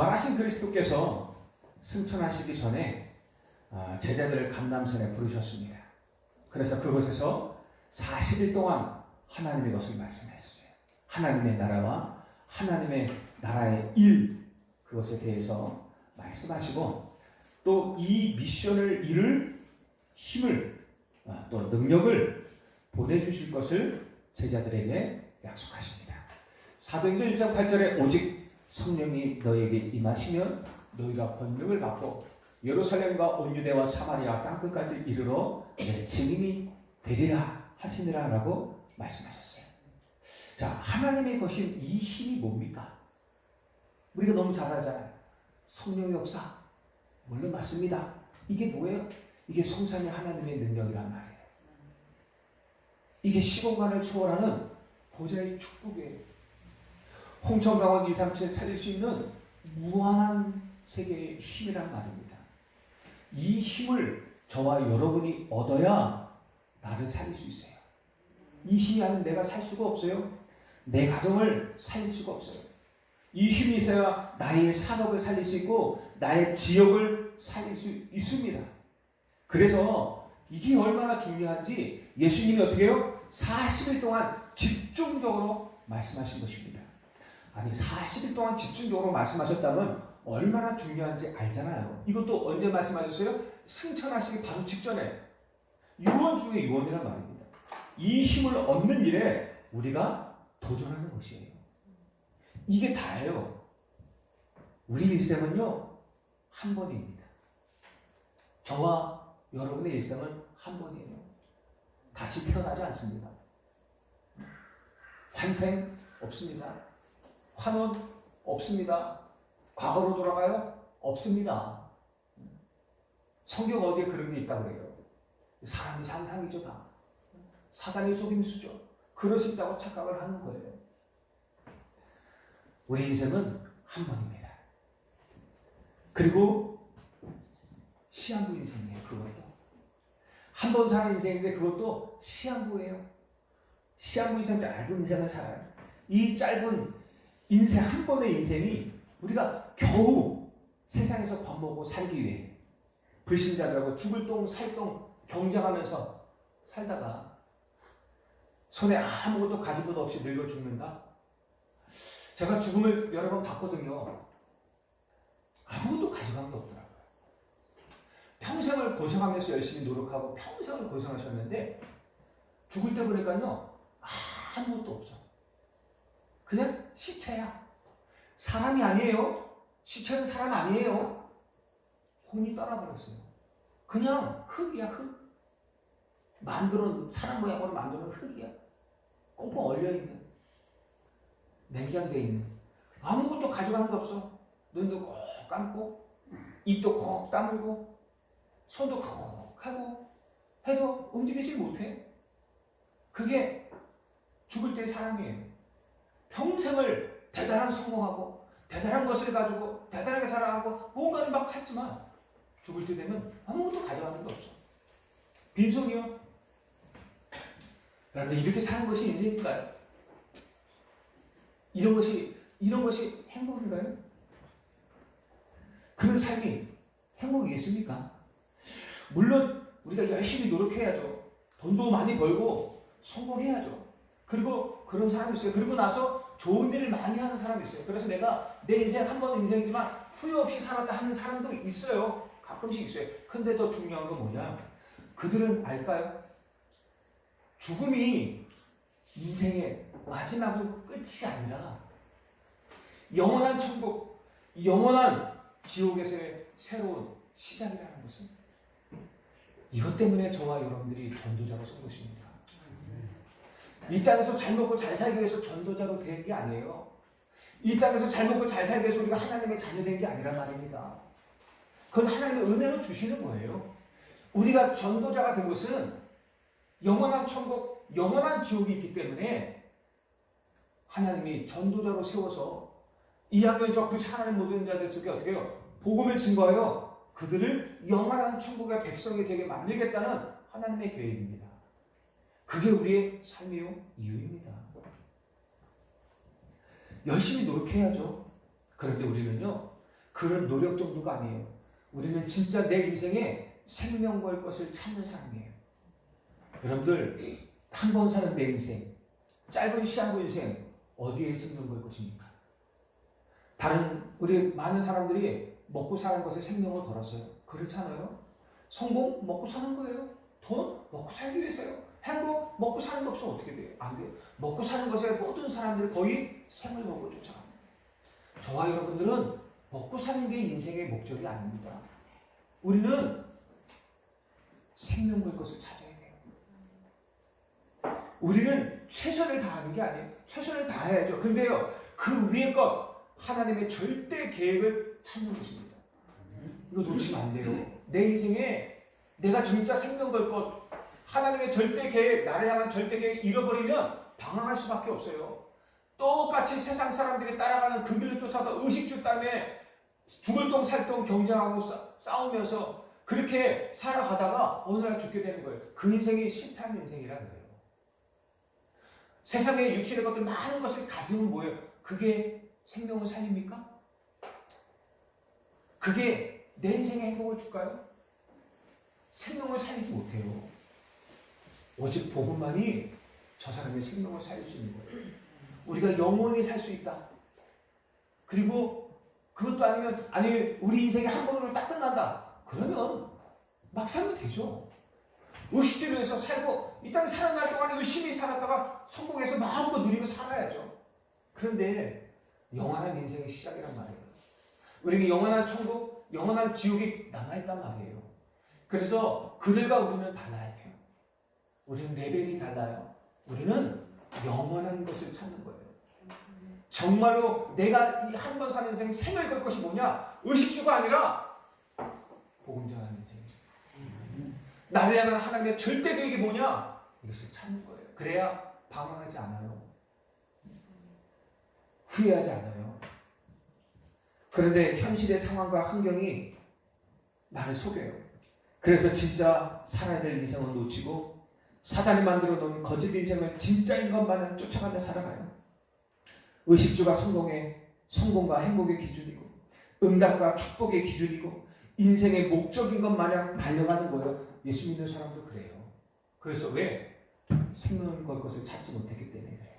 부활하신 그리스도께서 승천하시기 전에 제자들을 감람산에 부르셨습니다. 그래서 그곳에서 40일 동안 하나님의 것을 말씀하셨어요. 하나님의 나라와 하나님의 나라의 일, 그것에 대해서 말씀하시고 또 이 미션을 이룰 힘을 또 능력을 보내주실 것을 제자들에게 약속하십니다. 사도행전 1장 8절에 오직 성령이 너에게 임하시면 너희가 권능을 받고 예루살렘과 온 유대와 사마리아 땅끝까지 이르러 내 증인이 되리라 하시니라 라고 말씀하셨어요. 자, 하나님의 것인 이 힘이 뭡니까? 우리가 너무 잘 알잖아요. 성령의 역사. 물론 맞습니다. 이게 뭐예요? 이게 성삼위 하나님의 능력이란 말이에요. 이게 시공간을 초월하는 보좌의 축복이에요. 홍천강원 237 살릴 수 있는 무한한 세계의 힘이란 말입니다. 이 힘을 저와 여러분이 얻어야 나를 살릴 수 있어요. 이 힘이 아니면 내가 살 수가 없어요. 내 가정을 살릴 수가 없어요. 이 힘이 있어야 나의 산업을 살릴 수 있고 나의 지역을 살릴 수 있습니다. 그래서 이게 얼마나 중요한지 예수님이 어떻게 해요? 40일 동안 집중적으로 말씀하신 것입니다. 아니 40일 동안 집중적으로 말씀하셨다면 얼마나 중요한지 알잖아요. 이것도 언제 말씀하셨어요? 승천하시기 바로 직전에 유언 중에 유언이란 말입니다. 이 힘을 얻는 일에 우리가 도전하는 것이에요. 이게 다예요. 우리 일생은요 한 번입니다. 저와 여러분의 일생은 한 번이에요. 다시 태어나지 않습니다. 환생 없습니다. 환원 없습니다. 과거로 돌아가요? 없습니다. 성경 어디에 그런 게 있다고 그래요? 사람이 상상이죠 다. 사단의 속임수죠. 그럴 수 있다고 착각을 하는 거예요. 우리 인생은 한 번입니다. 그리고 시한부 인생이에요. 그것도 한 번 사는 인생인데 그것도 시한부예요. 시한부 인생, 짧은 인생을 살아요. 이 짧은 인생, 한 번의 인생이 우리가 겨우 세상에서 밥 먹고 살기 위해 불신자들하고 죽을 똥 살 똥 경쟁하면서 살다가 손에 아무것도 가진 것 없이 늙어 죽는다. 제가 죽음을 여러 번 봤거든요. 아무것도 가져간 게 없더라고요. 평생을 고생하면서 열심히 노력하고 평생을 고생하셨는데 죽을 때 보니까요 아무것도 없어. 그냥 시체야. 사람이 아니에요. 시체는 사람 아니에요. 혼이 떠나버렸어요. 그냥 흙이야, 흙. 사람 모양으로 만드는 흙이야. 꽁꽁 얼려있는, 냉장되어 있는. 아무것도 가져간 게 없어. 눈도 꼭 감고 입도 콕 다물고 손도 콕 하고 해도 움직이지 못해. 그게 죽을 때의 사람이에요. 평생을 대단한 성공하고 대단한 것을 가지고 대단하게 살아가고 뭔가를 막 했지만 죽을 때 되면 아무것도 가져가는 게 없어. 빈손이요. 여러분 이렇게 사는 것이 인생인가요? 이런 것이 행복인가요? 그런 삶이 행복이겠습니까? 물론 우리가 열심히 노력해야죠. 돈도 많이 벌고 성공해야죠. 그리고 그런 사람이 있어요. 그리고 나서 좋은 일을 많이 하는 사람이 있어요. 그래서 내가 내 인생 한 번 인생이지만 후회 없이 살았다 하는 사람도 있어요. 가끔씩 있어요. 근데 더 중요한 건 뭐냐? 그들은 알까요? 죽음이 인생의 마지막으로 끝이 아니라 영원한 천국, 영원한 지옥에서의 새로운 시작이라는 것은 이것 때문에 저와 여러분들이 전도자로 선 것입니다. 이 땅에서 잘 먹고 잘 살기 위해서 전도자로 된 게 아니에요. 이 땅에서 잘 먹고 잘 살기 위해서 우리가 하나님의 자녀 된 게 아니란 말입니다. 그건 하나님의 은혜로 주시는 거예요. 우리가 전도자가 된 것은 영원한 천국, 영원한 지옥이 있기 때문에 하나님이 전도자로 세워서 이 학교에 적그리 하나님 모든 자들 속에 어떻게 해요? 복음을 증거하여 그들을 영원한 천국의 백성이 되게 만들겠다는 하나님의 계획입니다. 그게 우리의 삶의 이유입니다. 열심히 노력해야죠. 그런데 우리는요 그런 노력 정도가 아니에요. 우리는 진짜 내 인생에 생명 걸 것을 찾는 사람이에요. 여러분들, 한 번 사는 내 인생, 짧은 시한부 인생, 어디에 생명 걸 것입니까? 다른 우리 많은 사람들이 먹고 사는 것에 생명을 걸었어요. 그렇잖아요. 성공 먹고 사는 거예요. 돈 먹고 살기 위해서요. 행복 먹고 사는 게 없으면 어떻게 돼요? 안 돼요. 먹고 사는 것에 모든 사람들이 거의 생을 먹고 쫓아갑니다. 저와 여러분들은 먹고 사는 게 인생의 목적이 아닙니다. 우리는 생명 걸 것을 찾아야 돼요. 우리는 최선을 다하는 게 아니에요. 최선을 다해야죠. 근데요, 그 위의 것, 하나님의 절대 계획을 찾는 것입니다. 이거 놓치면 안 돼요. 내 인생에 내가 진짜 생명 걸 것, 하나님의 절대 계획, 나를 향한 절대 계획 잃어버리면 방황할 수밖에 없어요. 똑같이 세상 사람들이 따라가는 그 길을 쫓아서 의식주 때문에 죽을 똥 살 똥 경쟁하고 싸우면서 그렇게 살아가다가 어느 날 죽게 되는 거예요. 그 인생이 실패한 인생이라는 거예요. 세상에 육신의 것들 많은 것을 가지면 뭐예요? 그게 생명을 살립니까? 그게 내 인생의 행복을 줄까요? 생명을 살리지 못해요. 오직 복음만이 저 사람의 생명을 살릴 수 있는 거예요. 우리가 영원히 살 수 있다. 그리고 그것도 아니면 우리 인생이 한 번으로 딱 끝난다. 그러면 막 살면 되죠. 의식주를 해서 살고 이 땅에 살아날 동안 열심히 살았다가 성공해서 마음껏 누리며 살아야죠. 그런데 영원한 인생의 시작이란 말이에요. 우리에게 영원한 천국, 영원한 지옥이 남아있단 말이에요. 그래서 그들과 우리는 달라야 돼요. 우리는 레벨이 달라요. 우리는 영원한 것을 찾는 거예요. 정말로 내가 이 한 번 사는 인생 생을 걸 것이 뭐냐? 의식주가 아니라 복음 전하는 인생이에요. 나를 향한 하나님의 절대 계획이 뭐냐? 이것을 찾는 거예요. 그래야 방황하지 않아요. 후회하지 않아요. 그런데 현실의 상황과 환경이 나를 속여요. 그래서 진짜 살아야 될 인생을 놓치고 사단이 만들어 놓은 거짓 인생을 진짜인 것만을 쫓아가며 살아가요. 의식주가 성공과 행복의 기준이고 응답과 축복의 기준이고 인생의 목적인 것 마냥 달려가는 거예요. 예수 믿는 사람도 그래요. 그래서 왜? 생명을 걸 것을 찾지 못했기 때문에 그래요.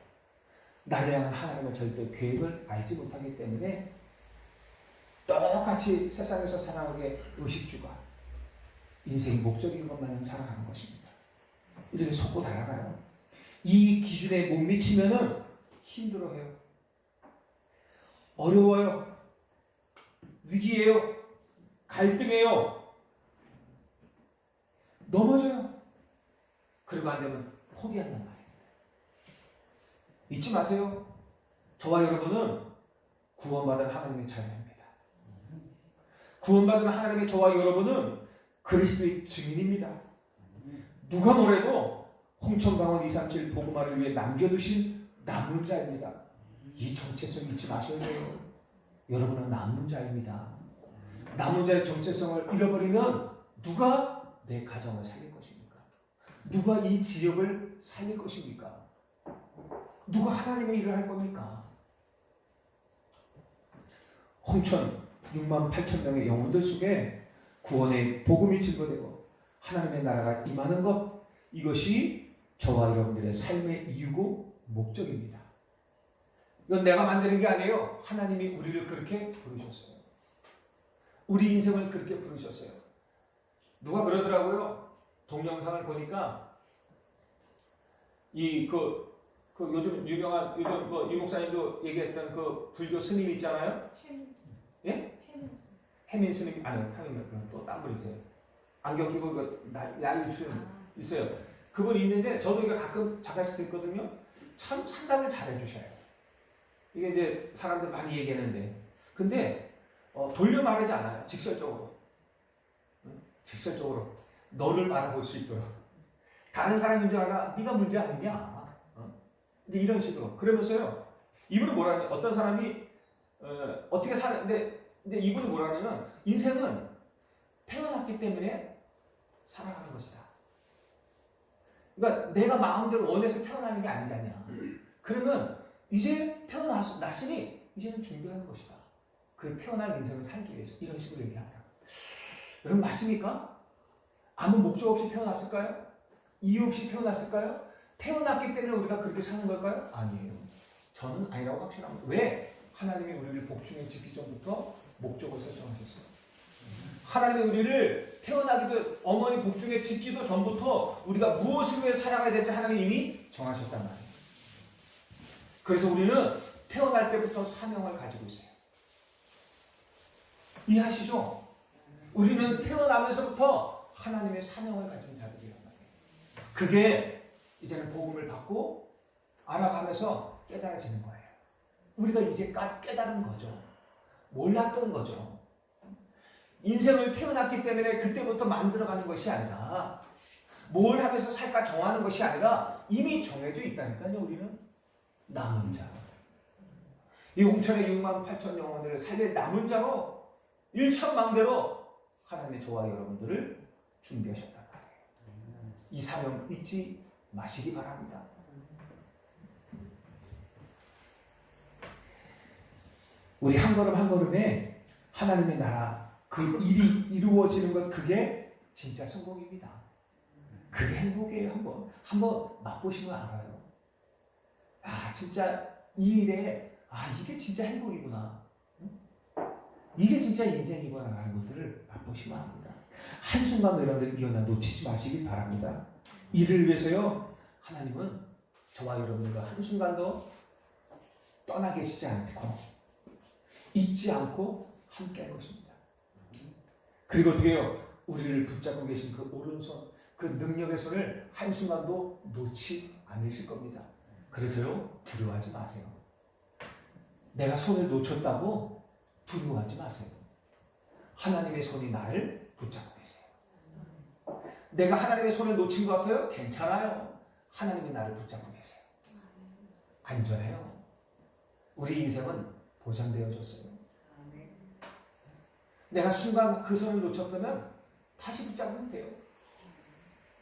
나를 향한 하나님의 절대 계획을 알지 못하기 때문에 똑같이 세상에서 살아가게 의식주가 인생의 목적인 것만은 살아가는 것입니다. 이렇게 속고 달아가요. 이 기준에 못 미치면은 힘들어해요. 어려워요. 위기예요. 갈등해요. 넘어져요. 그리고 안 되면 포기한단 말이에요. 잊지 마세요. 저와 여러분은 구원받은 하나님의 자녀입니다. 구원받은 하나님의 저와 여러분은 그리스도의 증인입니다. 누가 뭐래도 홍천강원 237 복음화를 위해 남겨두신 남은 자입니다. 이 정체성 잊지 마셔야 돼요. 여러분은 남은 자입니다. 남은 자의 정체성을 잃어버리면 누가 내 가정을 살릴 것입니까? 누가 이 지역을 살릴 것입니까? 누가 하나님의 일을 할 겁니까? 홍천 6만 8천 명의 영혼들 속에 구원의 복음이 증거되고 하나님의 나라가 임하는 것, 이것이 저와 여러분들의 삶의 이유고 목적입니다. 이건 내가 만드는 게 아니에요. 하나님이 우리를 그렇게 부르셨어요. 우리 인생을 그렇게 부르셨어요. 누가 그러더라고요. 동영상을 보니까 요즘 유명한 유 목사님도 얘기했던 그 불교 스님 있잖아요. 예? 해민 스님 아니요. 또 딴 분 있어요. 안경 끼고 야유 스님 있어요. 그분이 있는데 저도 이거 가끔 잠깐씩 듣거든요. 참 상담을 잘 해주셔요. 이게 이제 사람들 많이 얘기하는데, 근데 돌려 말하지 않아요. 직설적으로. 직설적으로 너를 바라볼 수 있도록. 다른 사람 문제 하나 네가 문제 아니냐. 이제 이런 식으로. 그러면서요. 이분은 뭐라냐? 어떤 사람이 어떻게 사는데, 근데 이분은 뭐라냐면 인생은 태어났기 때문에 살아가는 것이다. 그러니까 내가 마음대로 원해서 태어나는 게 아니잖냐. 그러면 이제 태어났으니 이제는 준비하는 것이다. 그 태어난 인생을 살기 위해서 이런 식으로 얘기하더라고요. 여러분 맞습니까? 아무 목적 없이 태어났을까요? 이유 없이 태어났을까요? 태어났기 때문에 우리가 그렇게 사는 걸까요? 아니에요. 저는 아니라고 확신합니다. 왜? 하나님이 우리를 복중에 짓기 전부터 목적을 설정하셨어요. 하나님이 우리를 태어나기도 어머니 복중에 짓기도 전부터 우리가 무엇을 위해 살아가야 될지 하나님이 이미 정하셨단 말이에요. 그래서 우리는 태어날 때부터 사명을 가지고 있어요. 이해하시죠? 우리는 태어나면서부터 하나님의 사명을 가진 자들이란 말이에요. 그게 이제는 복음을 받고 알아가면서 깨달아지는 거예요. 우리가 이제 깨달은 거죠. 몰랐던 거죠. 인생을 태어났기 때문에 그때부터 만들어가는 것이 아니라 뭘 하면서 살까 정하는 것이 아니라 이미 정해져 있다니까요. 우리는 남은 자. 이 홍천의 6만 8천 영혼들을 살릴 남은 자로 1천만 대로 하나님의 저와 여러분들을 준비하셨단 말이에요. 이 사명 잊지 마시기 바랍니다. 우리 한 걸음 한 걸음에 하나님의 나라 그 일이 이루어지는 것 그게 진짜 성공입니다. 그게 행복이에요. 한번 맛보시면 알아요. 아 진짜 이 일에 이게 진짜 행복이구나. 이게 진짜 인생이구나 라는 것들을 맛보시면 합니다. 한순간도 여러분들 이 연단 놓치지 마시기 바랍니다. 이를 위해서요 하나님은 저와 여러분과 한순간도 떠나 계시지 않고 잊지 않고 함께 할 것입니다. 그리고 어떻게 해요? 우리를 붙잡고 계신 그 오른손 그 능력의 손을 한순간도 놓지 않으실 겁니다. 그래서요 두려워하지 마세요. 내가 손을 놓쳤다고 두려워하지 마세요. 하나님의 손이 나를 붙잡고 계세요. 내가 하나님의 손을 놓친 것 같아요? 괜찮아요. 하나님이 나를 붙잡고 계세요. 안전해요. 우리 인생은 보장되어졌어요. 내가 순간 그 손을 놓쳤다면 다시 붙잡으면 돼요.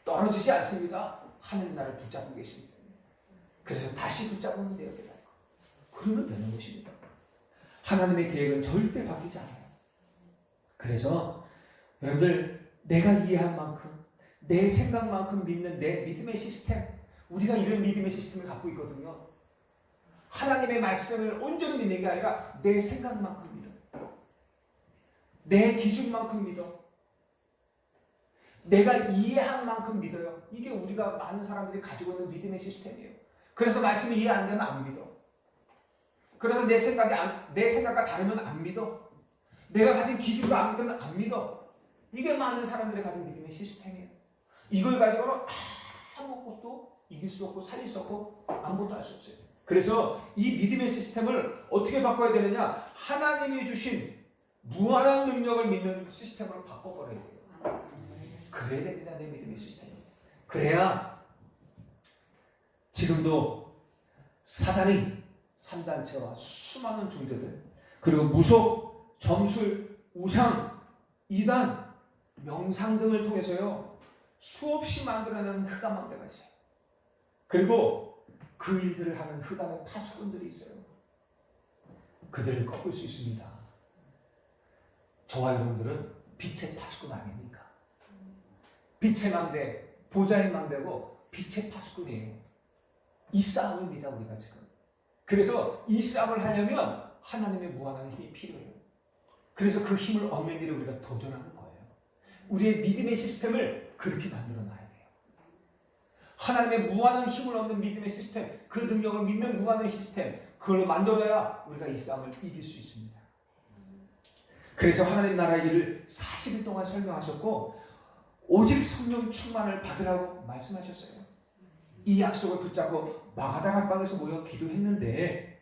떨어지지 않습니다. 하나님 나를 붙잡고 계시기 때문에. 그래서 다시 붙잡으면 돼요. 그러면 되는 것입니다. 하나님의 계획은 절대 바뀌지 않아요. 그래서 여러분들 내가 이해한 만큼 내 생각만큼 믿는 내 믿음의 시스템 우리가 이런 믿음의 시스템을 갖고 있거든요. 하나님의 말씀을 온전히 믿는 게 아니라 내 생각만큼 믿어. 내 기준만큼 믿어. 내가 이해한 만큼 믿어요. 이게 우리가 많은 사람들이 가지고 있는 믿음의 시스템이에요. 그래서 말씀이 이해 안 되면 안 믿어. 그래서 내 생각과 다르면 안 믿어. 내가 가진 기준도 안 믿으면 안 믿어. 이게 많은 사람들이 가진 믿음의 시스템이에요. 이걸 가지고는 아무것도 이길 수 없고 살릴 수 없고 아무것도 할 수 없어요. 그래서 이 믿음의 시스템을 어떻게 바꿔야 되느냐? 하나님이 주신 무한한 능력을 믿는 시스템으로 바꿔버려야 돼요. 그래야 됩니다. 내 믿음의 시스템. 그래야 지금도 사단이 3단체와 수많은 종교들 그리고 무속, 점술, 우상, 이단, 명상 등을 통해서요 수없이 만들어내는 흑암망대가 있어요. 그리고 그 일들을 하는 흑암의 파수꾼들이 있어요. 그들을 꺾을 수 있습니다. 저와 여러분들은 빛의 파수꾼 아닙니까? 빛의 망대, 보좌의 망대고 빛의 파수꾼이에요. 이 싸움입니다. 우리가 지금. 그래서 이 싸움을 하려면 하나님의 무한한 힘이 필요해요. 그래서 그 힘을 얻는 일에 우리가 도전하는 거예요. 우리의 믿음의 시스템을 그렇게 만들어 놔야 돼요. 하나님의 무한한 힘을 얻는 믿음의 시스템, 그 능력을 믿는 무한한 시스템, 그걸 만들어야 우리가 이 싸움을 이길 수 있습니다. 그래서 하나님 나라의 일을 40일 동안 설명하셨고 오직 성령 충만을 받으라고 말씀하셨어요. 이 약속을 붙잡고 마가다 각방에서 모여 기도했는데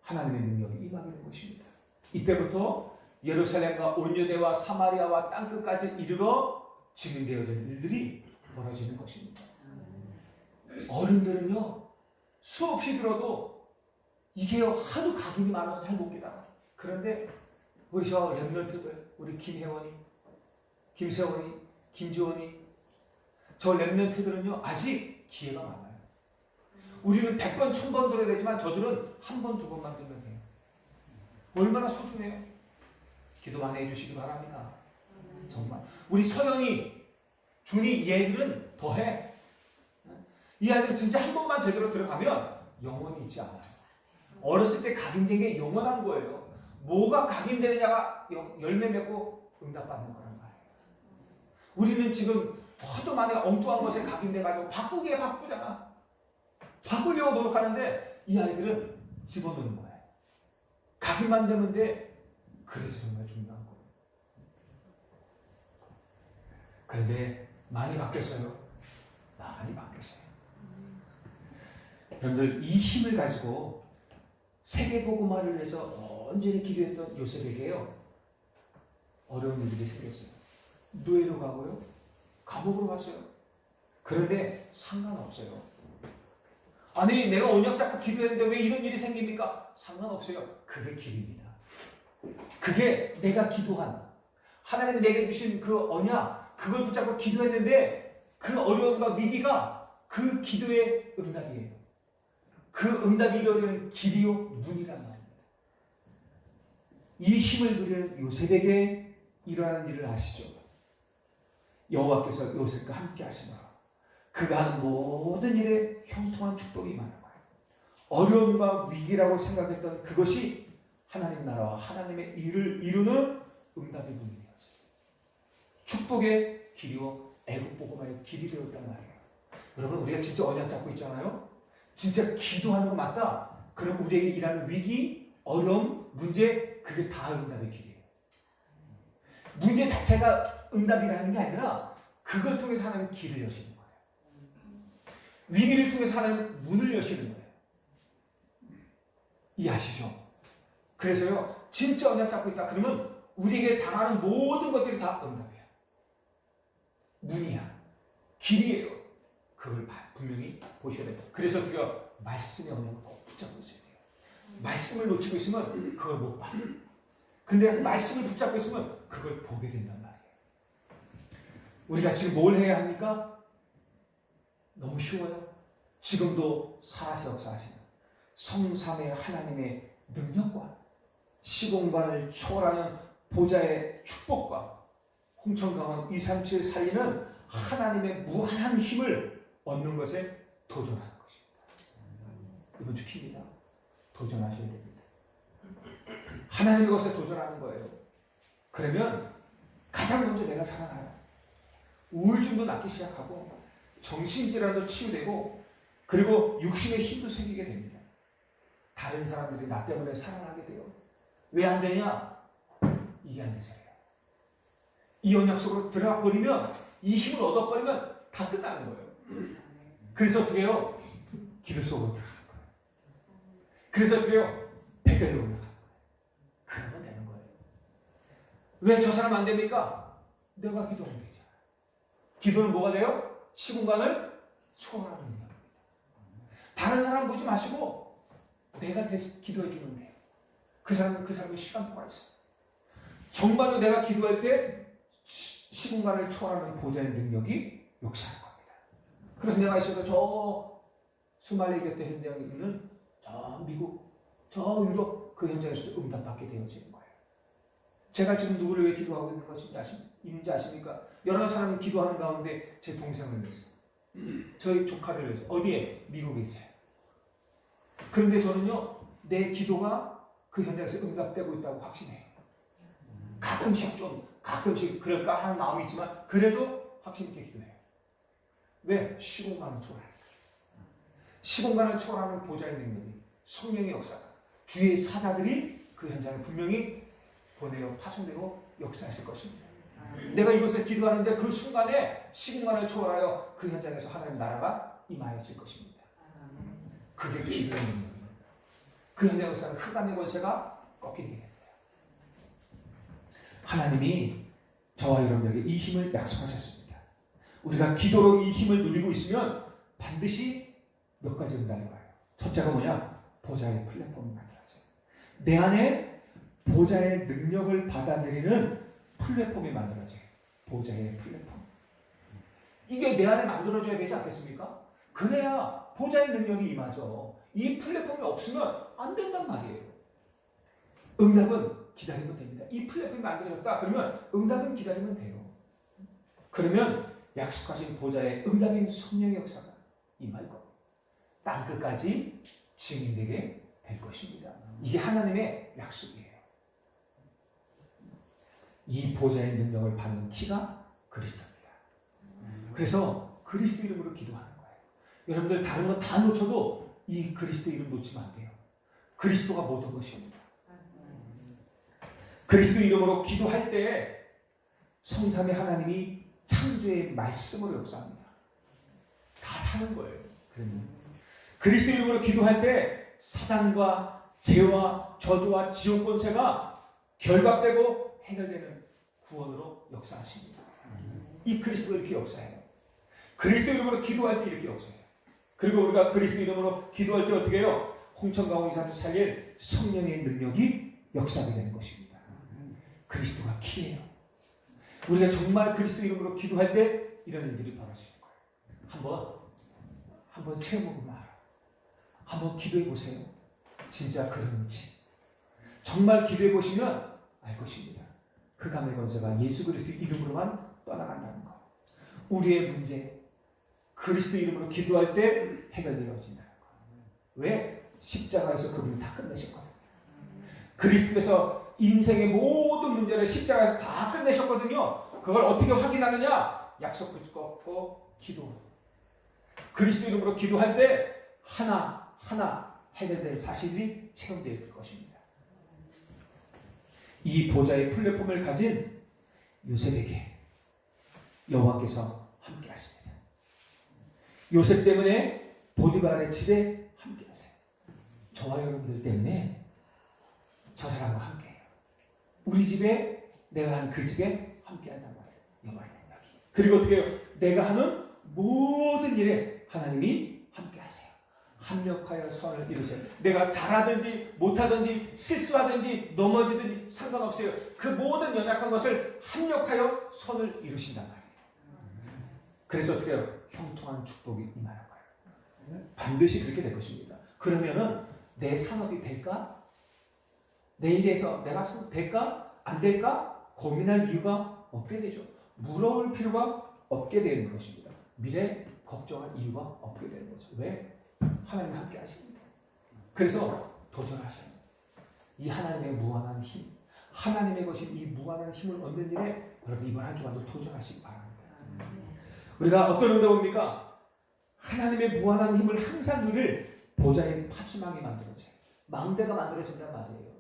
하나님의 능력이 임하게 된 것입니다. 이때부터 예루살렘과 온 유대와 사마리아와 땅끝까지 이르러 증인되어진 일들이 벌어지는 것입니다. 어른들은요 수없이 들어도 이게 하도 각인이 많아서 잘 못 깨달아. 그런데 우리 저 랩런트들 우리 김혜원이, 김세원이, 김지원이 저 랩런트들은요 아직 기회가 많아요. 우리는 100번, 1000번 들어야 되지만 저들은 한 번, 두 번만 들면 돼요. 얼마나 소중해요. 기도 많이 해주시기 바랍니다. 정말 우리 서영이, 준이 이 애들은 더해. 이 아이들은 진짜 한 번만 제대로 들어가면 영원히 있지 않아요. 어렸을 때 각인된 게 영원한 거예요. 뭐가 각인되느냐가 열매 맺고 응답받는 거란 말이에요. 우리는 지금 하도 많이 엉뚱한 것에 각인돼가지고 바꾸잖아. 바꾸려고 노력하는데 이 아이들은 집어넣는 거예요. 각인만 되면 돼. 그래서 정말 중요한 거예요. 그런데 많이 바뀌었어요. 많이 바뀌었어요. 여러분들, 이 힘을 가지고 세계복음화를 위해서 온전히 기도했던 요셉에게요, 어려운 일들이 생겼어요. 노예로 가고요, 감옥으로 갔어요. 그런데 상관없어요. 아니, 내가 언약 잡고 기도했는데 왜 이런 일이 생깁니까? 상관없어요. 그게 길입니다. 그게 내가 기도한, 하나님 내게 주신 그 언약, 그걸 붙잡고 기도했는데 그 어려움과 위기가 그 기도의 응답이에요. 그 응답이 이루어지는 길이요 문이란 말입니다. 이 힘을 누리는 요셉에게 일어나는 일을 아시죠? 여호와께서 요셉과 함께 하시노라. 그가 하는 모든 일에 형통한 축복이 많은 거예요. 어려움과 위기라고 생각했던 그것이 하나님 나라와 하나님의 일을 이루는 응답의 문이 되었어요. 축복의 길이요 애국 복음화의 길이 되었단 말이에요. 여러분, 우리가 진짜 언약 잡고 있잖아요. 진짜 기도하는 거 맞다. 그럼 우리에게 일하는 위기, 어려움, 문제, 그게 다 응답의 길이에요. 문제 자체가 응답이라는 게 아니라 그걸 통해서 하나님 길을 여시는 거예요. 위기를 통해서 하나님 문을 여시는 거예요. 이해하시죠? 그래서요, 진짜 언약 잡고 있다 그러면 우리에게 당하는 모든 것들이 다 응답이야. 문이야. 길이에요. 그걸 분명히 보셔야 돼요. 그래서 우리가 말씀의 언약을 꼭 붙잡고 있어야 돼요. 말씀을 놓치고 있으면 그걸 못 봐. 근데 말씀을 붙잡고 있으면 그걸 보게 된단 말이에요. 우리가 지금 뭘 해야 합니까? 너무 쉬워요. 지금도 살아서 역사하시는 성삼의 하나님의 능력과 시공간을 초월하는 보좌의 축복과 홍천 강원 237 살리는 하나님의 무한한 힘을 얻는 것에 도전하는 것입니다. 이번 주 킵니다. 도전하셔야 됩니다. 하나님의 것에 도전하는 거예요. 그러면 가장 먼저 내가 살아나요. 우울증도 낫기 시작하고 정신질환도 치유되고 그리고 육신의 힘도 생기게 됩니다. 다른 사람들이 나 때문에 살아나게 돼요. 왜 안 되냐? 이게 안 돼서요. 이 언약 속으로 들어가 버리면, 이 힘을 얻어버리면 다 끝나는 거예요. 그래서 어떻게 해요? 기도 속으로 들어가는 거예요. 그래서 어떻게 해요? 베델로 올라가는 거예요. 그러면 되는 거예요. 왜 저 사람 안 됩니까? 내가 기도하면 되잖아요. 기도는 뭐가 돼요? 시공간을 초월하는 능력입니다. 다른 사람 보지 마시고 내가 기도해 주면 돼요. 그 사람의 시간표가 있어요. 정말로 내가 기도할 때 시공간을 초월하는 보좌의 능력이 역사할 겁니다. 그래서 내가 있어도 저 수말레 곁에 현장에 있는 저 미국, 저 유럽 그 현장에서도 응답받게 되어지는 거예요. 제가 지금 누구를 왜 기도하고 있는 것인지 있는지 아십니까? 여러 사람이 기도하는 가운데 제 동생을 위해서, 저희 조카를 위해서, 어디에? 미국에 있어요. 그런데 저는요, 내 기도가 그 현장에서 응답되고 있다고 확신해요. 가끔씩 그럴까 하는 마음이 있지만 그래도 확신 있게 기도해요. 왜? 시공간을 초월하니까. 시공간을 초월하는 보좌의 능력이, 성령의 역사가, 주의 사자들이 그 현장에 분명히 보내어 파송되고 역사하실 것입니다. 내가 이것을 기도하는데 그 순간에 시공간을 초월하여 그 현장에서 하나님 나라가 임하여질 것입니다. 그게 기도의 능력입니다. 그 현장에서는 흑암의 권세가 꺾이게 됩니다. 하나님이 저와 여러분들에게 이 힘을 약속하셨습니다. 우리가 기도로 이 힘을 누리고 있으면 반드시 몇 가지 응답이 와요. 첫째가 뭐냐? 보좌의 플랫폼이 만들어져요. 내 안에 보좌의 능력을 받아들이는 플랫폼이 만들어져요. 보좌의 플랫폼. 이게 내 안에 만들어져야 되지 않겠습니까? 그래야 보좌의 능력이 임하죠. 이 플랫폼이 없으면 안 된단 말이에요. 응답은 기다리면 됩니다. 이 플랫폼이 만들어졌다. 그러면 응답은 기다리면 돼요. 그러면 약속하신 보좌의 응답인 성령의 역사가 임할 겁니다. 땅끝까지 증인되게 될 것입니다. 이게 하나님의 약속이에요. 이 보좌의 능력을 받는 키가 그리스도입니다. 그래서 그리스도 이름으로 기도하는 거예요. 여러분들 다른 거 다 놓쳐도 이 그리스도 이름 놓치면 안 돼요. 그리스도가 모든 것입니다. 그리스도 이름으로 기도할 때 성삼위 하나님이 창조의 말씀으로 역사합니다. 다 사는 거예요. 그러면 그리스도 이름으로 기도할 때 사단과 죄와 저주와 지옥 권세가 결박되고 해결되는 구원으로 역사하십니다. 이 그리스도가 이렇게 역사해요. 그리스도 이름으로 기도할 때 이렇게 역사해요. 그리고 우리가 그리스도 이름으로 기도할 때 어떻게 해요? 홍천강호 2, 3주 살릴 성령의 능력이 역사하게 되는 것입니다. 그리스도가 키예요. 우리가 정말 그리스도 이름으로 기도할 때 이런 일들이 벌어지는 거예요. 한번 체험해보면 알아요. 한번 기도해 보세요. 진짜 그런지. 정말 기도해 보시면 알 것입니다. 흑암의 권세가 예수 그리스도 이름으로만 떠나간다는 거. 우리의 문제, 그리스도 이름으로 기도할 때 해결되어진다는 거. 왜? 십자가에서 그분이 다 끝내셨거든요. 그리스도에서 인생의 모든 문제를 십자가에서 다 끝내셨거든요. 그걸 어떻게 확인하느냐? 약속 붙잡고 기도. 그리스도 이름으로 기도할 때 하나하나 해결될 사실이 체험될 것입니다. 이 보좌의 플랫폼을 가진 요셉에게 여호와께서 함께 하십니다. 요셉 때문에 보디발의 집에 함께 하세요. 저와 여러분들 때문에 저 사람과 함께 해요. 우리 집에 내가 한 그 집에 함께 한단 말이에요. 여호와의 능력이. 그리고 어떻게 해요? 내가 하는 모든 일에 하나님이 함께 하세요. 합력하여 선을 이루세요. 내가 잘하든지 못하든지 실수하든지 넘어지든지 상관없어요. 그 모든 연약한 것을 합력하여 선을 이루신단 말이에요. 그래서 어떻게 해요? 형통한 축복이 임하는 거예요. 반드시 그렇게 될 것입니다. 그러면은 내 산업이 될까? 내 일에서 내가 될까? 안 될까? 고민할 이유가 없게 되죠. 물어볼 필요가 없게 되는 것입니다. 미래 걱정할 이유가 없게 되는 거죠. 왜? 하나님이 함께 하십니다. 그래서 도전하셔요. 이 하나님의 무한한 힘, 하나님의 것인 이 무한한 힘을 얻는 일에 여러분 이번 한 주간도 도전하시기 바랍니다. 우리가 어떤 응답입니까? 하나님의 무한한 힘을 항상 누릴 보좌의 파수망이 만들어져요. 망대가 만들어진단 말이에요.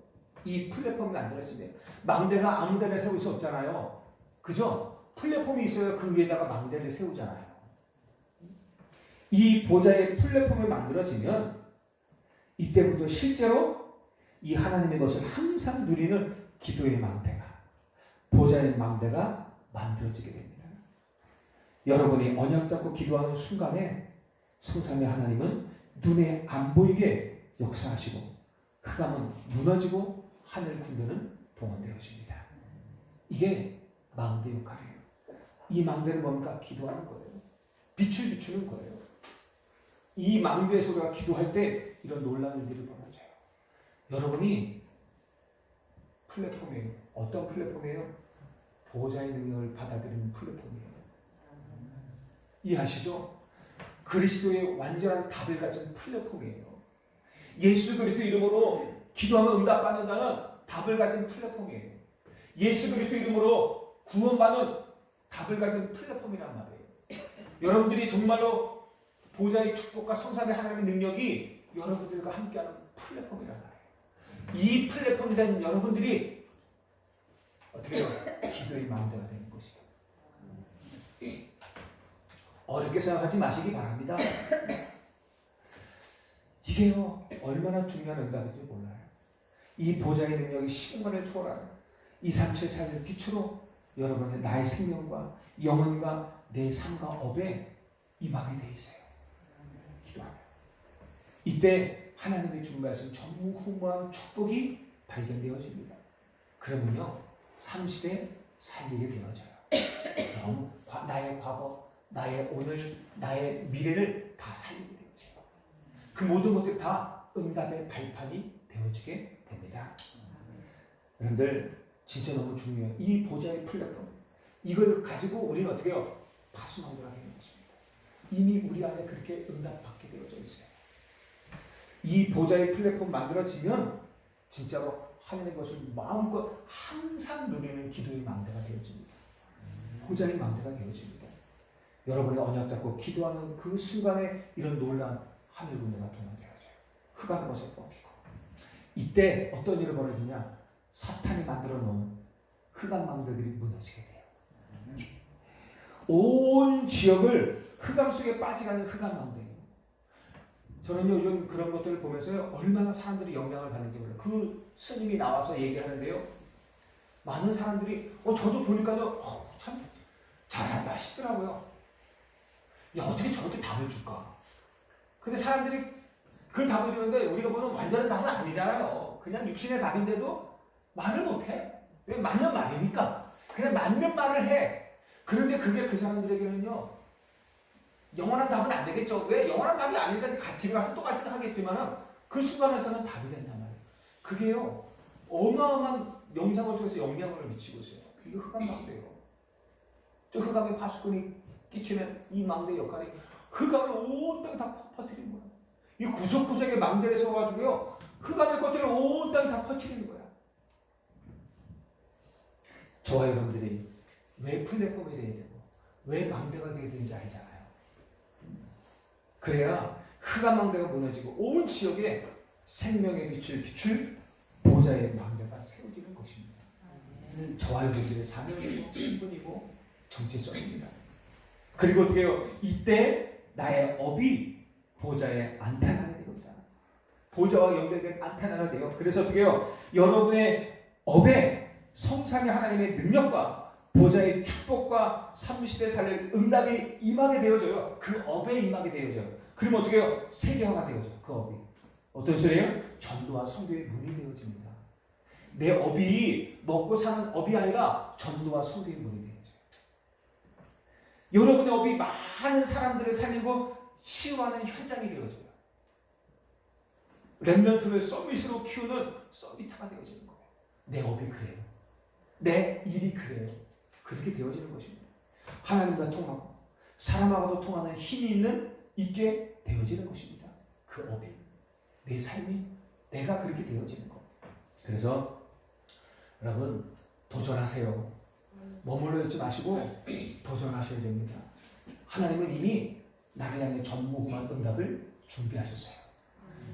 이 플랫폼이 만들어지면 망대가 아무 데나 세울 수 없잖아요. 그죠? 플랫폼이 있어야 그 위에다가 망대를 세우잖아요. 이 보좌의 플랫폼이 만들어지면 이때부터 실제로 이 하나님의 것을 항상 누리는 기도의 망대가, 보좌의 망대가 만들어지게 됩니다. 여러분이 언약 잡고 기도하는 순간에 성삼위 하나님은 눈에 안 보이게 역사하시고 흑암은 무너지고 하늘 군대는 동원되어집니다. 이게 망대 역할이에요. 이 망대는 뭡니까? 기도하는 거예요. 빛을 비추는 거예요. 이 망대에서 우리가 기도할 때 이런 놀라운 일들이 벌어져요. 여러분이 플랫폼이에요. 어떤 플랫폼이에요? 보호자의 능력을 받아들이는 플랫폼이에요. 이해하시죠? 그리스도의 완전한 답을 가진 플랫폼이에요. 예수 그리스도 이름으로 기도하면 응답받는다는 답을 가진 플랫폼이에요. 예수 그리스도 이름으로 구원받는 답을 가진 플랫폼이란 말이에요. 여러분들이 정말로 보좌의 축복과 성삼위 하나님의 능력이 여러분들과 함께하는 플랫폼이란 말이에요. 이 플랫폼 된 여러분들이 어떻게 해요? 기도의 망대가 되는 것이에요. 어렵게 생각하지 마시기 바랍니다. 이게요 얼마나 중요한 응답인지 몰라요. 이 보좌의 능력이 시공간을 초월하는 23741 빛으로 여러분의 나의 생명과 영혼과 내 삶과 업에 임하게 돼 있어요. 기도하면 이때 하나님의 준비하신 전무후무한 축복이 발견되어집니다. 그러면요 삶시대 살리게 되어져요. 너무 나의 과거, 나의 오늘, 나의 미래를 다 살리게 되어져요. 그 모든 것들이 다 응답의 발판이 되어지게 됩니다. 여러분들 진짜 너무 중요해요. 이 보좌의 플랫폼, 이걸 가지고 우리는 어떻게 해요? 파수망대가 되는 것입니다. 이미 우리 안에 그렇게 응답받게 되어져 있어요. 이 보좌의 플랫폼 만들어지면 진짜로 하나님의 것을 마음껏 항상 누리는 기도의 망대가 되어집니다. 보좌의 망대가 되어집니다. 여러분이 언약 잡고 기도하는 그 순간에 이런 놀라운 하늘 군대가 동원되어져요. 흑암의 것에 뽑히고. 이때 어떤 일이 벌어지냐? 사탄이 만들어 놓은 흑암 망대들이 무너지게 돼요. 온 지역을 흑암 속에 빠져가는 흑암 망대예요. 저는 요즘 그런 것들을 보면서 얼마나 사람들이 영향을 받는지 몰라요. 그 스님이 나와서 얘기하는데요. 많은 사람들이 저도 보니까요. 참 잘한다 하시더라고요. 야, 어떻게 저렇게 답을 줄까? 근데 사람들이 그 답을 주는데 우리가 보는 완전한 답은 아니잖아요. 그냥 육신의 답인데도 말을 못해. 왜? 맞는 말이니까. 그냥 맞는 말을 해. 그런데 그게 그 사람들에게는요. 영원한 답은 안 되겠죠. 왜? 영원한 답이 아니니까 집에 가서 똑같이 하겠지만 그 순간에서는 답이 된단 말이에요. 그게요. 어마어마한 영상을 통해서 영향을 미치고 있어요. 이게 흑암 망대예요. 저 흑암의 파수꾼이 끼치는 이 망대 역할이 흑암을 온 땅에 다 퍼뜨리는 거예요. 이 구석구석의 망대에 서가지고요. 흑암의 것들을 온 땅에 다 퍼뜨리는 거야. 저와 여러분들이 왜 플랫폼이 되어야 되고 왜 망대가 되어야 되는지 알잖아요. 그래야 흑암 망대가 무너지고 온 지역에 생명의 빛을 비출 보좌의 망대가 세워지는 것입니다. 저와 여러분들의 사명이고 신분이고 정체성입니다. 그리고 어떻게 해요? 이때 나의 업이 보좌의 안테나가 됩니다. 보좌와 연결된 안테나가 돼요. 그래서 어떻게 해요? 여러분의 업에 성삼위 하나님의 능력과 보좌의 축복과 삼시대 살릴 응답이 임하게 되어져요. 그 업에 임하게 되어져요. 그러면 어떻게 해요? 세계화가 되어져요. 그 업이. 어떤 소리예요? 전도와 선교의 문이 되어집니다. 내 업이 먹고 사는 업이 아니라 전도와 선교의 문이 되어져요. 여러분의 업이 많은 사람들을 살리고 치유하는 현장이 되어져요. 렘넌트를 서밋으로 키우는 서밋타가 되어지는 거예요. 내 업이 그래요. 내 일이 그래요. 그렇게 되어지는 것입니다. 하나님과 통하고 사람하고도 통하는 힘이 있게 되어지는 것입니다. 그 업이. 내 삶이 내가 그렇게 되어지는 것. 그래서 여러분 도전하세요. 머물러 있지 마시고 도전하셔야 됩니다. 하나님은 이미 나를 향해 전무후무한 응답을 준비하셨어요.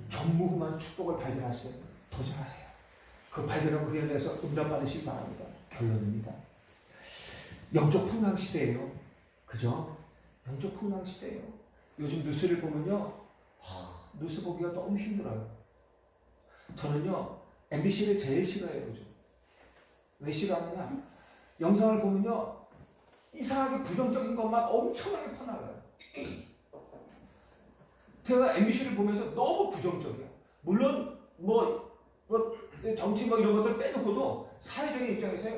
전무후무한 축복을 발견하세요. 도전하세요. 그 발견하고 그 현장에서 응답받으시기 바랍니다. 결론입니다. 영적 풍랑 시대예요. 그죠? 영적 풍랑 시대예요. 요즘 뉴스를 보면요. 뉴스 보기가 너무 힘들어요. 저는요. MBC를 제일 싫어해요. 요즘. 왜 싫어하느냐? 영상을 보면요. 이상하게 부정적인 것만 엄청나게 퍼나가요. 제가 MBC를 보면서 너무 부정적이에요. 물론 정치 이런 것들 빼놓고도 사회적인 입장에서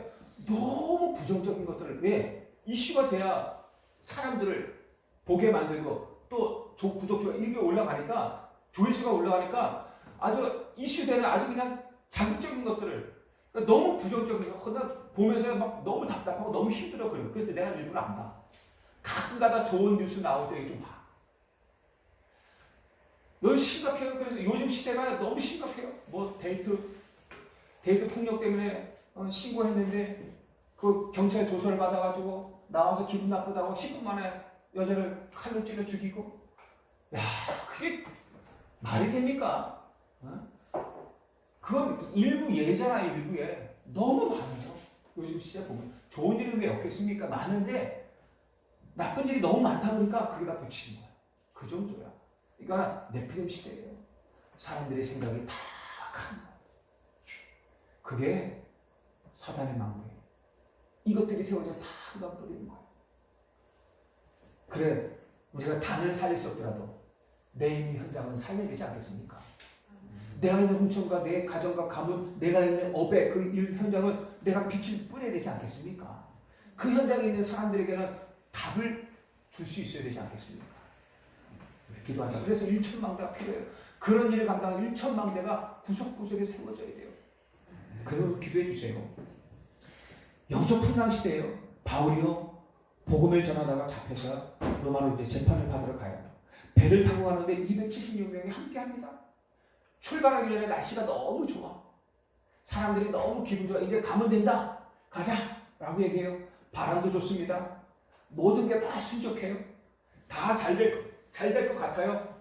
너무 부정적인 것들을 왜 이슈가 돼야 사람들을 보게 만들고 또 구독수가 일개 올라가니까 조회수가 올라가니까 아주 이슈되는 아주 그냥 자극적인 것들을 그러니까 너무 부정적인 거 보면서 막 너무 답답하고 너무 힘들어 그래요. 그래서 내가 일부러 안 봐. 가끔가다 좋은 뉴스 나올 때 좀 봐. 너무 심각해요. 그래서 요즘 시대가 너무 심각해요. 데이트 폭력 때문에 신고했는데 그 경찰 조사를 받아가지고 나와서 기분 나쁘다고 10분 만에 여자를 칼로 찔러 죽이고. 야, 그게 말이 됩니까? 그건 일부 예잖아. 일부에 너무 많아요. 요즘 시대 보면 좋은 일이 왜 없겠습니까? 많은데 나쁜 일이 너무 많다 보니까 그게 다 붙이는 거야. 그 정도야. 그러니까 네피림 시대예요. 사람들의 생각이 다 큰 거. 그게 사단의 망대예요. 이것들이 세워져 다 흑암 뿌리는 거예요. 그래 우리가 단을 살릴 수 없더라도 내 있는 현장은 살려야 되지 않겠습니까? 내가 있는 홍천과 내 가정과 가문, 내가 있는 업의 그 일 현장은 내가 빛을 뿌려야 되지 않겠습니까? 그 현장에 있는 사람들에게는 답을 줄 수 있어야 되지 않겠습니까? 기도하자. 그래서 1천망대가 필요해요. 그런 일을 감당한 1천망대가 구석구석에 세워져야 돼요. 그래서 기도해 주세요. 영적 풍랑 시대예요. 바울이요 복음을 전하다가 잡혀서 로마로 이제 재판을 받으러 가요. 배를 타고 가는데 276명이 함께합니다. 출발하기 전에 날씨가 너무 좋아. 사람들이 너무 기분 좋아. 이제 가면 된다. 가자 라고 얘기해요. 바람도 좋습니다. 모든 게 다 순적해요. 다 잘 될 것 같아요.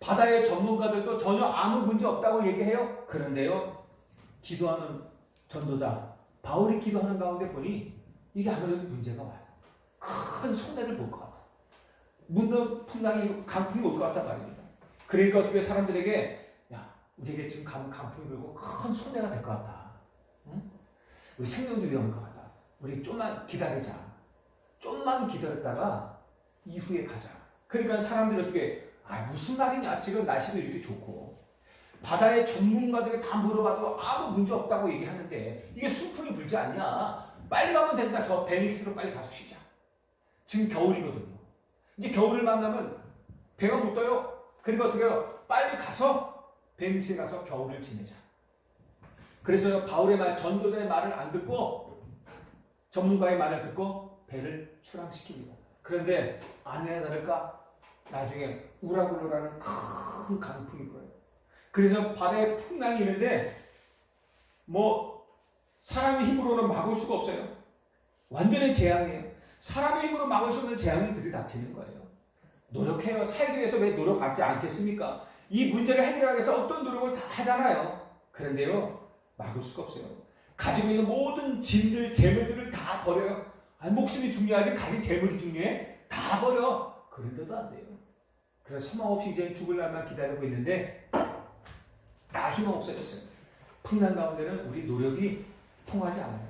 바다의 전문가들도 전혀 아무 문제 없다고 얘기해요. 그런데요, 기도하는 전도자 바울이 기도하는 가운데 보니 이게 아무래도 문제가 와요. 큰 손해를 볼 것 같아. 문득 풍랑이 강풍이 올 것 같단 말입니다. 그러니까 어떻게 사람들에게 야 우리에게 지금 강풍이 불고 큰 손해가 될 것 같다. 응? 우리 생명도 위험할 것 같다. 우리 좀만 기다리자. 좀만 기다렸다가 이후에 가자. 그러니까 사람들이 어떻게 무슨 말이냐. 지금 날씨도 이렇게 좋고 바다의 전문가들이 다 물어봐도 아무 문제 없다고 얘기하는데 이게 순풍이 불지 않냐. 빨리 가면 된다. 저 베닉스로 빨리 가서 쉬자. 지금 겨울이거든요. 이제 겨울을 만나면 배가 못 떠요. 그러니까 어떻게 해요? 빨리 가서 베니스에 가서 겨울을 지내자. 그래서 바울의 말, 전도자의 말을 안 듣고 전문가의 말을 듣고 배를 출항시킵니다. 그런데 아내야 다를까 나중에 우라굴로라는 큰 강풍이 불어요. 그래서 바다에 풍랑이 있는데 뭐 사람의 힘으로는 막을 수가 없어요. 완전히 재앙이에요. 사람의 힘으로 막을 수 없는 재앙이 들이닥치는 거예요. 노력해요. 살기 위해서 왜 노력하지 않겠습니까? 이 문제를 해결하기 위해서 어떤 노력을 다 하잖아요. 그런데요, 막을 수가 없어요. 가지고 있는 모든 짐들, 재물들을 다 버려요. 목숨이 중요하지 가진 재물이 중요해? 다 버려. 그런데도 안 돼요. 그래서 소망 없이 이제 죽을 날만 기다리고 있는데 다 희망 없어졌어요. 풍랑 가운데는 우리 노력이 통하지 않아요.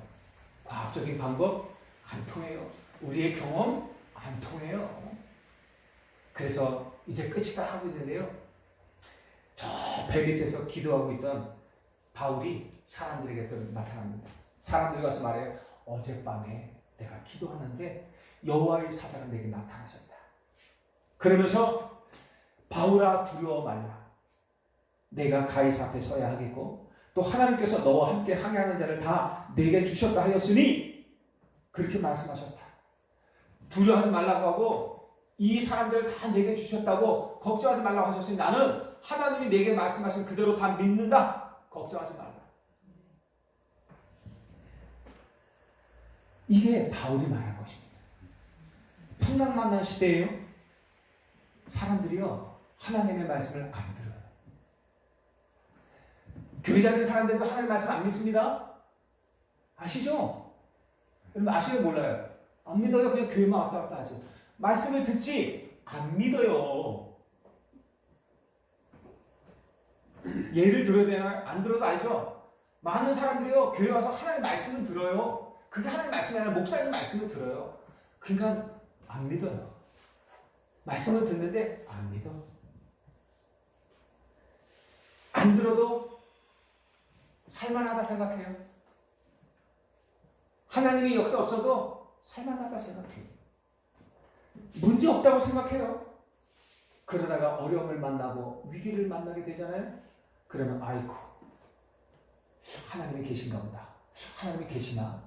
과학적인 방법 안 통해요. 우리의 경험 안 통해요. 그래서 이제 끝이다 하고 있는데요. 저 배 밑에서 기도하고 있던 바울이 사람들에게 나타납니다. 사람들이 가서 말해요. 어젯밤에 내가 기도하는데 여호와의 사자가 내게 나타나셨다. 그러면서 바울아 두려워 말라. 내가 가이사 앞에 서야 하겠고 또 하나님께서 너와 함께 항해하는 자를 다 내게 주셨다 하였으니 그렇게 말씀하셨다. 두려워하지 말라고 하고 이 사람들을 다 내게 주셨다고 걱정하지 말라고 하셨으니 나는 하나님이 내게 말씀하신 그대로 다 믿는다. 걱정하지 말라. 이게 바울이 말한 것입니다. 풍랑 만난 시대에요. 사람들이요 하나님의 말씀을 안 들어요. 교회 다니는 사람들도 하나님의 말씀 안 믿습니다. 아시죠? 여러분 아시면 몰라요. 안 믿어요. 그냥 교회만 왔다 갔다 하지. 말씀을 듣지 안 믿어요. 예를 들어야 되나요? 안 들어도 알죠? 많은 사람들이요 교회 와서 하나님의 말씀을 들어요. 그게 하나님의 말씀이 아니라 목사님 말씀을 들어요. 그러니까 안 믿어요. 말씀을 듣는데 안 믿어. 안 들어도 살만하다 생각해요. 하나님의 역사 없어도 살만하다 생각해요. 문제 없다고 생각해요. 그러다가 어려움을 만나고 위기를 만나게 되잖아요. 그러면 아이고 하나님이 계신가 보다. 하나님이 계시나?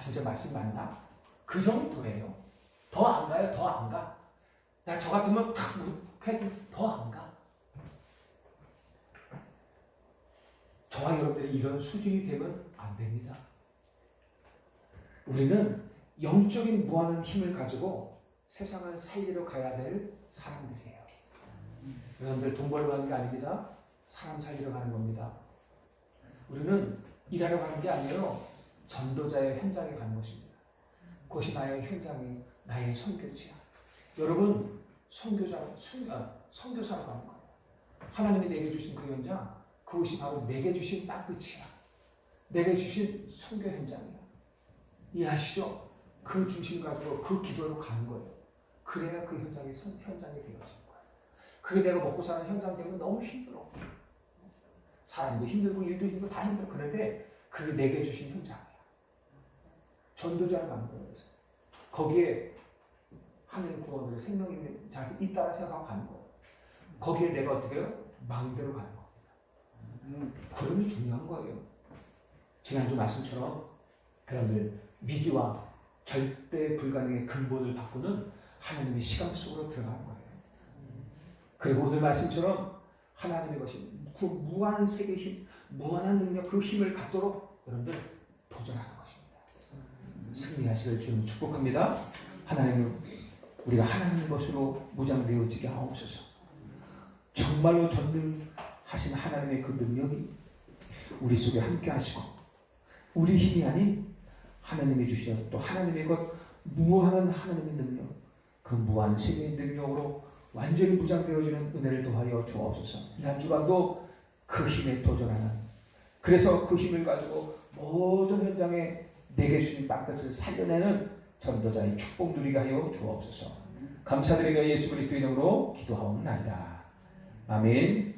진짜 말씀 맞나? 그 정도예요. 더 안 가요. 더 안 가. 나 저 같으면 더 안 가. 저와 여러분들이 이런 수준이 되면 안 됩니다. 우리는 영적인 무한한 힘을 가지고 세상을 살리러 가야 될 사람들이에요. 여러분들 돈 벌러 가는 게 아닙니다. 사람 살리러 가는 겁니다. 우리는 일하러 가는 게 아니에요. 전도자의 현장에 가는 것입니다. 그것이 나의 현장이 나의 선교지야. 여러분 선교사로 가는 거예요. 하나님이 내게 주신 그 현장, 그것이 바로 내게 주신 딱 끝이야. 내게 주신 선교 현장이야. 이해하시죠? 그 중심 가지고 그 기도로 가는 거예요. 그래야 그 현장이 되어질 거예요. 그게 내가 먹고 사는 현장 되면 너무 힘들어. 사람도 힘들고 일도 힘들고 다 힘들어. 그런데 그게 내게 주신 현장이야. 전도자를 가는 거예요. 그래서 거기에 하늘 구원으로 생명 있는 자가 있다고 생각하고 가는 거예요. 거기에 내가 어떻게 해요? 마음대로 가는 겁니다. 그럼이 중요한 거예요. 지난주 말씀처럼 여러분들 위기와 절대 불가능의 근본을 바꾸는 하나님의 시간 속으로 들어가는 거예요. 그리고 오늘 말씀처럼 하나님의 것이 그 무한 세계 힘, 무한한 능력, 그 힘을 갖도록 여러분들 도전하는 것입니다. 승리하시길 주님 축복합니다. 하나님, 우리가 하나님의 것으로 무장되어지게 하옵소서. 정말로 전능하신 하나님의 그 능력이 우리 속에 함께 하시고, 우리 힘이 아닌 하나님이 주시는 또 하나님의 것, 무한한 하나님의 능력, 그 무한 세계의 능력으로 완전히 무장되어지는 은혜를 더하여 주옵소서. 이 한 주간도 그 힘에 도전하는, 그래서 그 힘을 가지고 모든 현장에 내게 주신 땅끝을 살려내는 전도자의 축복 누리게 하여 주옵소서. 감사드리며 예수 그리스도 이름으로 기도하옵나이다. 아멘.